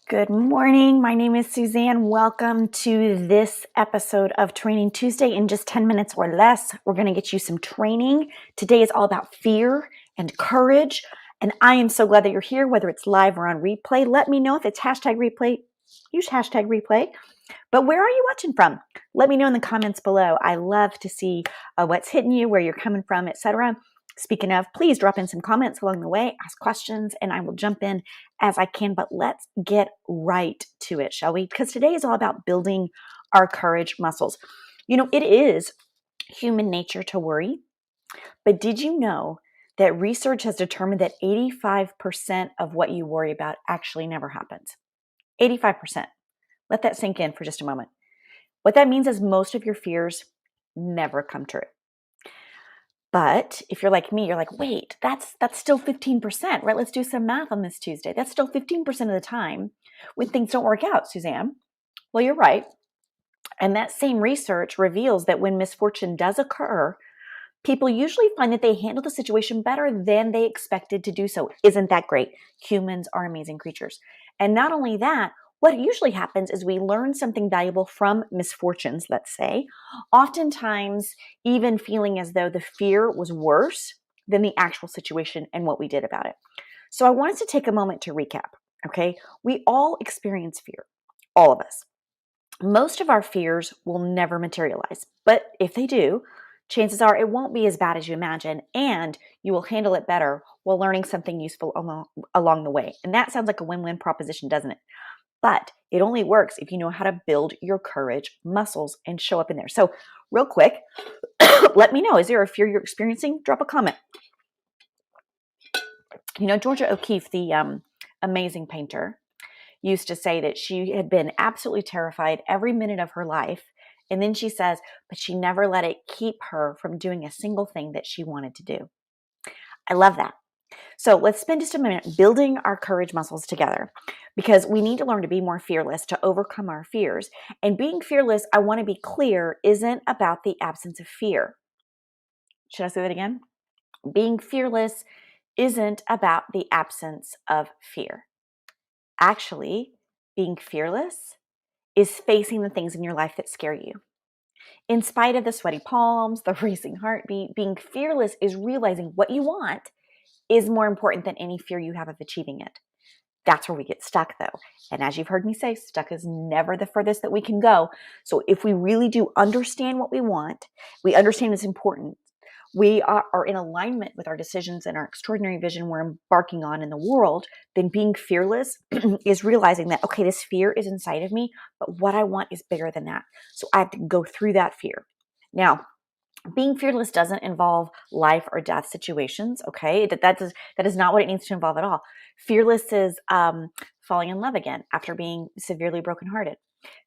Good morning. My name is Suzanne. Welcome to this episode of Training Tuesday. In just 10 minutes or less, we're going to get you some training. Today is all about fear and courage. And I am so glad that you're here, whether it's live or on replay. Let me know if it's hashtag replay. Use hashtag replay. But where are you watching from? Let me know in the comments below. I love to see what's hitting you, where you're coming from, etc. Speaking of, please drop in some comments along the way, ask questions, and I will jump in as I can. But let's get right to it, shall we? Because today is all about building our courage muscles. You know, it is human nature to worry. But did you know that research has determined that 85% of what you worry about actually never happens? 85%. Let that sink in for just a moment. What that means is most of your fears never come true. But if you're like me, you're like, wait, that's still 15%, right? Let's do some math on this Tuesday. That's still 15% of the time when things don't work out, Suzanne. Well, you're right. And that same research reveals that when misfortune does occur, people usually find that they handle the situation better than they expected to do so. Isn't that great? Humans are amazing creatures. And not only that, what usually happens is we learn something valuable from misfortunes, let's say, oftentimes even feeling as though the fear was worse than the actual situation and what we did about it. So I want us to take a moment to recap, okay? We all experience fear, all of us. Most of our fears will never materialize, but if they do, chances are it won't be as bad as you imagine, and you will handle it better while learning something useful along the way. And that sounds like a win-win proposition, doesn't it? But it only works if you know how to build your courage muscles and show up in there. So real quick, let me know, is there a fear you're experiencing? Drop a comment. You know, Georgia O'Keeffe, the amazing painter, used to say that she had been absolutely terrified every minute of her life. And then she says, but she never let it keep her from doing a single thing that she wanted to do. I love that. So let's spend just a minute building our courage muscles together, because we need to learn to be more fearless to overcome our fears. And being fearless, I want to be clear, isn't about the absence of fear. Should I say that again? Being fearless isn't about the absence of fear. Actually, being fearless is facing the things in your life that scare you. In spite of the sweaty palms, the racing heartbeat, being fearless is realizing what you want is more important than any fear you have of achieving it. That's where we get stuck, though. And as you've heard me say, stuck is never the furthest that we can go. So if we really do understand what we want, we understand it's important, we are in alignment with our decisions and our extraordinary vision we're embarking on in the world, then being fearless is realizing that, okay, this fear is inside of me, but what I want is bigger than that. So I have to go through that fear. Now, being fearless doesn't involve life or death situations, okay? That is not what it needs to involve at all. Fearless is falling in love again after being severely brokenhearted.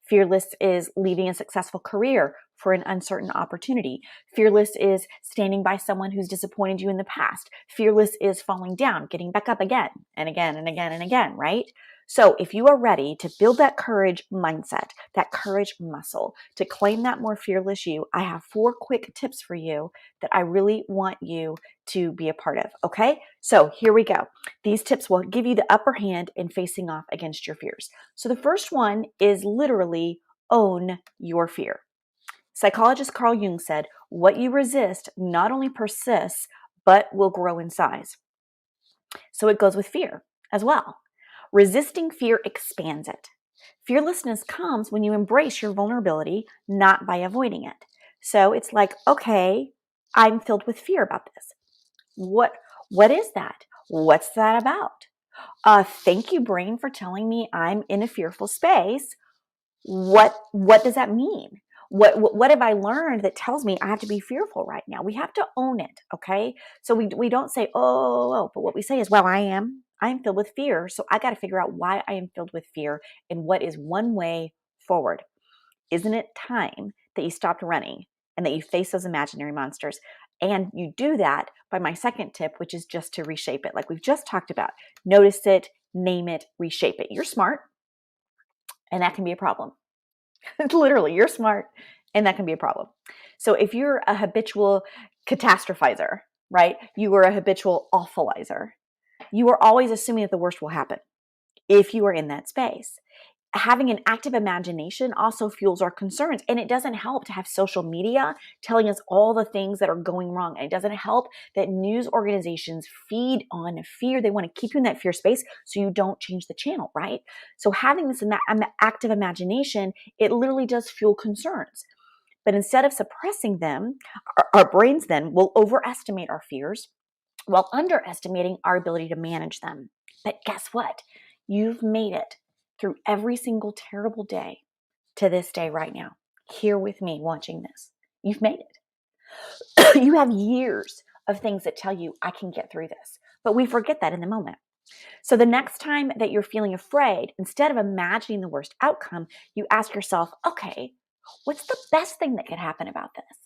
Fearless is leaving a successful career for an uncertain opportunity. Fearless is standing by someone who's disappointed you in the past. Fearless is falling down, getting back up again and again and again and again, right? So if you are ready to build that courage mindset, that courage muscle, to claim that more fearless you, I have 4 quick tips for you that I really want you to be a part of, okay? So here we go. These tips will give you the upper hand in facing off against your fears. So the first one is literally own your fear. Psychologist Carl Jung said, what you resist not only persists, but will grow in size. So it goes with fear as well. Resisting fear expands it. Fearlessness comes when you embrace your vulnerability, not by avoiding it. So it's like, okay, I'm filled with fear about this. What is that? What's that about? Thank you, brain, for telling me I'm in a fearful space. What does that mean? What have I learned that tells me I have to be fearful right now? We have to own it, okay? So we don't say, oh, but what we say is, well, I'm filled with fear, so I got to figure out why I am filled with fear and what is one way forward. Isn't it time that you stopped running and that you face those imaginary monsters? And you do that by my second tip, which is just to reshape it, like we've just talked about. Notice it, name it, reshape it. You're smart, and that can be a problem. Literally, you're smart, and that can be a problem. So if you're a habitual catastrophizer, right? You are a habitual awfulizer. You are always assuming that the worst will happen. if you are in that space. Having an active imagination also fuels our concerns. And it doesn't help to have social media telling us all the things that are going wrong. And it doesn't help that news organizations feed on fear. They want to keep you in that fear space so you don't change the channel, right? So having this active imagination, it literally does fuel concerns. But instead of suppressing them, our brains then will overestimate our fears while underestimating our ability to manage them. But guess what? You've made it through every single terrible day to this day right now, here with me watching this. You've made it. You have years of things that tell you, I can get through this. But we forget that in the moment. So the next time that you're feeling afraid, instead of imagining the worst outcome, you ask yourself, okay, what's the best thing that could happen about this?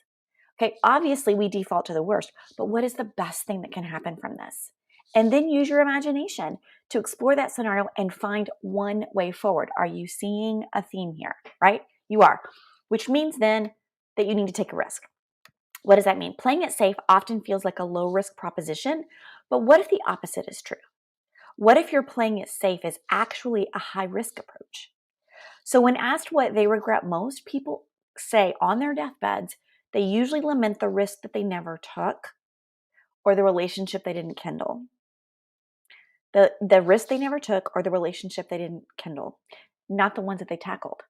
Okay, obviously we default to the worst, but what is the best thing that can happen from this? And then use your imagination to explore that scenario and find one way forward. Are you seeing a theme here, right? You are, which means then that you need to take a risk. What does that mean? Playing it safe often feels like a low risk proposition, but what if the opposite is true? What if you're playing it safe is actually a high risk approach? So when asked what they regret most, people say on their deathbeds, they usually lament the risk that they never took or the relationship they didn't kindle. The risk they never took or the relationship they didn't kindle, not the ones that they tackled,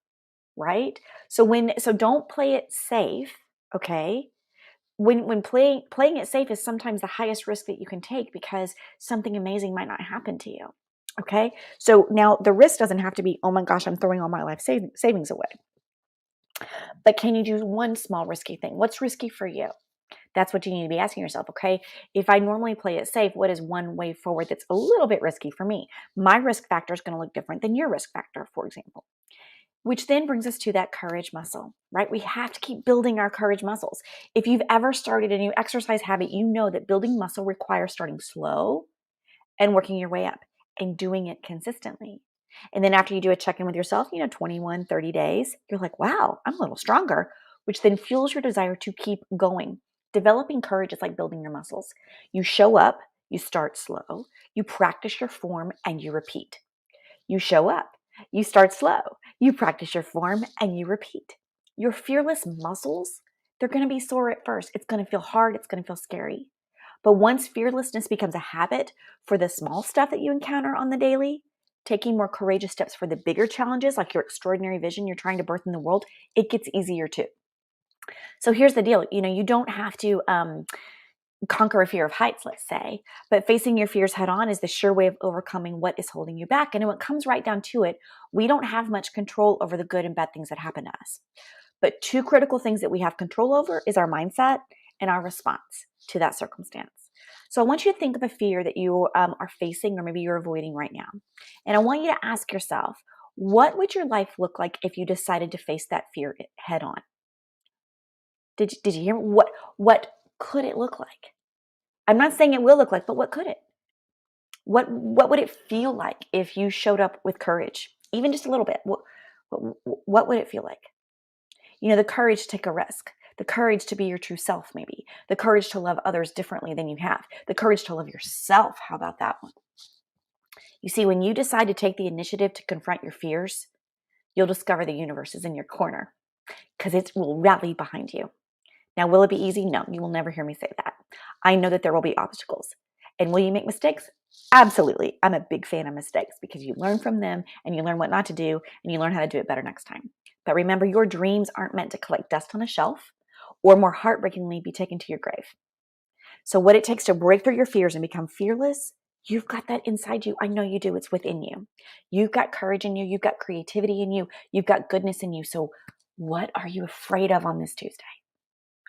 right? So don't play it safe, okay? When playing it safe is sometimes the highest risk that you can take because something amazing might not happen to you. Okay? So now the risk doesn't have to be, oh my gosh, I'm throwing all my life savings away. But can you do one small risky thing? What's risky for you? That's what you need to be asking yourself, okay? If I normally play it safe, what is one way forward that's a little bit risky for me? My risk factor is going to look different than your risk factor, for example. Which then brings us to that courage muscle, right? We have to keep building our courage muscles. If you've ever started a new exercise habit, you know that building muscle requires starting slow and working your way up and doing it consistently. And then after you do a check-in with yourself, 21, 30 days, you're like, wow, I'm a little stronger, which then fuels your desire to keep going. Developing courage is like building your muscles. You show up, you start slow, you practice your form, and you repeat. You show up, you start slow, you practice your form, and you repeat. Your fearless muscles, they're going to be sore at first. It's going to feel hard. It's going to feel scary. But once fearlessness becomes a habit for the small stuff that you encounter on the daily, taking more courageous steps for the bigger challenges, like your extraordinary vision you're trying to birth in the world, it gets easier too. So here's the deal. You don't have to conquer a fear of heights, let's say, but facing your fears head on is the sure way of overcoming what is holding you back. And when it comes right down to it, we don't have much control over the good and bad things that happen to us. But two critical things that we have control over is our mindset and our response to that circumstance. So I want you to think of a fear that you are facing or maybe you're avoiding right now. And I want you to ask yourself, what would your life look like if you decided to face that fear head on? Did you hear me? What could it look like? I'm not saying it will look like, but what could it? What would it feel like if you showed up with courage, even just a little bit? What would it feel like? The courage to take a risk, the courage to be your true self, maybe, the courage to love others differently than you have, the courage to love yourself. How about that one? You see, when you decide to take the initiative to confront your fears, you'll discover the universe is in your corner because it will rally behind you. Now, will it be easy? No, you will never hear me say that. I know that there will be obstacles. And will you make mistakes? Absolutely. I'm a big fan of mistakes because you learn from them and you learn what not to do and you learn how to do it better next time. But remember, your dreams aren't meant to collect dust on a shelf or more heartbreakingly be taken to your grave. So what it takes to break through your fears and become fearless, you've got that inside you. I know you do. It's within you. You've got courage in you. You've got creativity in you. You've got goodness in you. So what are you afraid of on this Tuesday?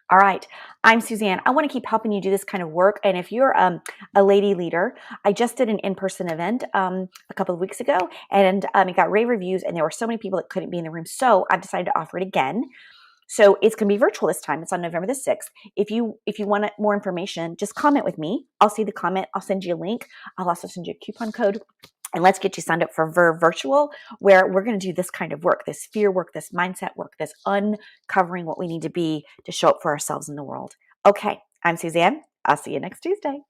All right, I'm Suzanne. I want to keep helping you do this kind of work. And if you're a lady leader, I just did an in-person event a couple of weeks ago, and it got rave reviews, and there were so many people that couldn't be in the room. So I've decided to offer it again. So it's going to be virtual this time. It's on November the 6th. If you want more information, just comment with me. I'll see the comment. I'll send you a link. I'll also send you a coupon code. And let's get you signed up for Virtual, where we're going to do this kind of work, this fear work, this mindset work, this uncovering what we need to be to show up for ourselves in the world. Okay, I'm Suzanne. I'll see you next Tuesday.